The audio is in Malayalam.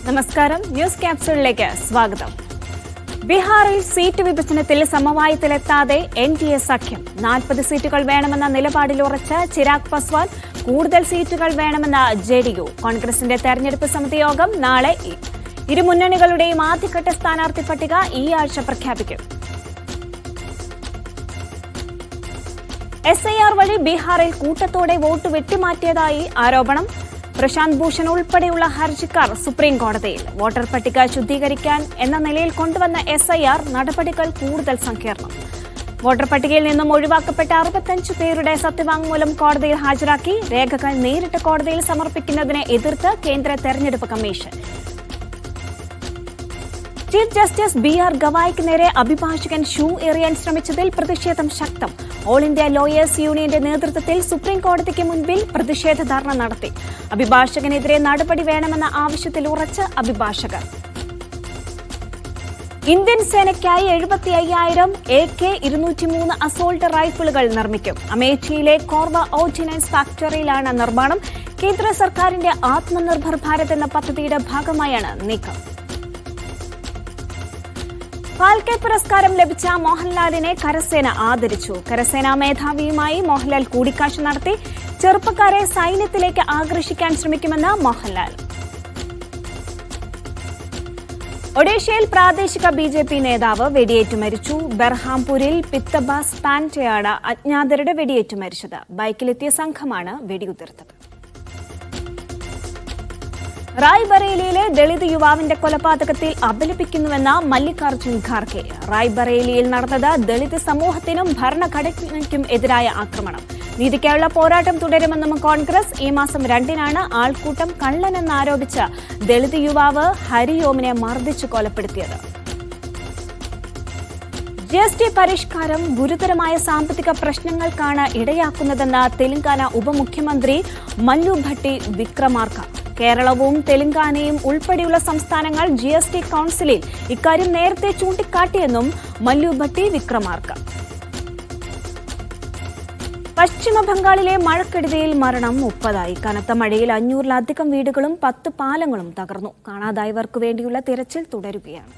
നമസ്കാരം. ന്യൂസ് ക്യാപ്സ്യൂളിലേക്ക് സ്വാഗതം. ബീഹാറിൽ സീറ്റ് വിഭജനത്തിൽ സമവായത്തിലെത്താതെ NDA സഖ്യം. 40 സീറ്റുകൾ വേണമെന്ന നിലപാടിൽ ഉറച്ച ചിരാഗ് പസ്വാൻ. കൂടുതൽ സീറ്റുകൾ വേണമെന്ന JDU. കോൺഗ്രസിന്റെ തെരഞ്ഞെടുപ്പ് സമിതി യോഗം നാളെ. ഇരു മുന്നണികളുടെയും ആദ്യഘട്ട സ്ഥാനാർത്ഥി പട്ടിക ഈ ആഴ്ച പ്രഖ്യാപിക്കും. SIR വഴി ബീഹാറിൽ കൂട്ടത്തോടെ വോട്ട് വെട്ടിമാറ്റിയതായി ആരോപണം. പ്രശാന്ത് ഭൂഷൺ ഉൾപ്പെടെയുള്ള ഹർജിക്കാർ സുപ്രീം കോടതിയിൽ. വോട്ടർ പട്ടിക ശുദ്ധീകരിക്കാൻ എന്ന നിലയിൽ കൊണ്ടുവന്ന SIR നടപടികൾ കൂടുതൽ സങ്കീർണം. വോട്ടർ പട്ടികയിൽ നിന്നും ഒഴിവാക്കപ്പെട്ട 65 പേരുടെ സത്യവാങ്മൂലം കോടതിയിൽ ഹാജരാക്കി. രേഖകൾ നേരിട്ട് കോടതിയിൽ സമർപ്പിക്കുന്നതിനെ എതിർത്ത് കേന്ദ്ര തെരഞ്ഞെടുപ്പ് കമ്മീഷൻ. ചീഫ് ജസ്റ്റിസ് BR ഗവായിക്ക് നേരെ അഭിഭാഷകൻ ഷൂ എറിയാൻ ശ്രമിച്ചതിൽ പ്രതിഷേധം ശക്തം. ഓൾ ഇന്ത്യ ലോയേഴ്സ് യൂണിയന്റെ നേതൃത്വത്തിൽ സുപ്രീം കോടതിക്ക് മുൻപിൽ പ്രതിഷേധ ധർണ നടത്തി. അഭിഭാഷകനെതിരെ നടപടി വേണമെന്ന ആവശ്യത്തിൽ ഉറച്ച് അഭിഭാഷകർ. ഇന്ത്യൻ സേനയ്ക്കായി 75,000 AK-203 അസോൾട്ട് റൈഫിളുകൾ നിർമ്മിക്കും. അമേഠിയിലെ കോർവ ഓർഡിനൻസ് ഫാക്ടറിയിലാണ് നിർമ്മാണം. കേന്ദ്ര സർക്കാരിന്റെ ആത്മനിർഭർ ഭാരത് എന്ന പദ്ധതിയുടെ ഭാഗമായാണ് നീക്കം. ഫാൽക്കെ പുരസ്കാരം ലഭിച്ച മോഹൻലാലിനെ കരസേന ആദരിച്ചു. കരസേനാ മേധാവിയുമായി മോഹൻലാൽ കൂടിക്കാഴ്ച നടത്തി. ചെറുപ്പക്കാരെ സൈന്യത്തിലേക്ക് ആകർഷിക്കാൻ ശ്രമിക്കുമെന്ന് മോഹൻലാൽ. ഒഡീഷയിൽ പ്രാദേശിക BJP നേതാവ് വെടിയേറ്റു മരിച്ചു. ബർഹാംപൂരിൽ പിത്തബാസ് പാൻറ്റയാണ് അജ്ഞാതരുടെ വെടിയേറ്റു മരിച്ചത്. ബൈക്കിലെത്തിയ സംഘമാണ് വെടിയുതിർത്തത്. റായ്ബറേലിയിലെ ദളിത് യുവാവിന്റെ കൊലപാതകത്തിൽ അപലപിക്കുന്നുവെന്ന മല്ലികാർജുൻ ഖാർഗെ. റായ്ബറേലിയിൽ നടന്നത് ദളിത് സമൂഹത്തിനും ഭരണഘടനയ്ക്കും എതിരായ ആക്രമണം. നീതിക്കായുള്ള പോരാട്ടം തുടരുമെന്നും കോൺഗ്രസ്. ഈ മാസം 2-നാണ് ആൾക്കൂട്ടം കള്ളനെന്നാരോപിച്ച് ദളിത് യുവാവ് ഹരിയോമിനെ മർദ്ദിച്ചു കൊലപ്പെടുത്തിയത്. GST പരിഷ്കാരം ഗുരുതരമായ സാമ്പത്തിക പ്രശ്നങ്ങൾക്കാണ് ഇടയാക്കുന്നതെന്ന് തെലങ്കാന ഉപമുഖ്യമന്ത്രി മല്ലു ഭട്ടി വിക്രമാർക. കേരളവും തെലങ്കാനയും ഉൾപ്പെടെയുള്ള സംസ്ഥാനങ്ങൾ GST കൌൺസിലിൽ ഇക്കാര്യം നേരത്തെ ചൂണ്ടിക്കാട്ടിയെന്നും മല്ലു ഭട്ടി വിക്രമാർക. പശ്ചിമ ബംഗാളിലെ മഴക്കെടുതിയിൽ മരണം 30. കനത്ത മഴയിൽ 500-ലധികം വീടുകളും 10 പാലങ്ങളും തകർന്നു. കാണാതായവർക്കു വേണ്ടിയുള്ള തിരച്ചിൽ തുടരുകയാണ്.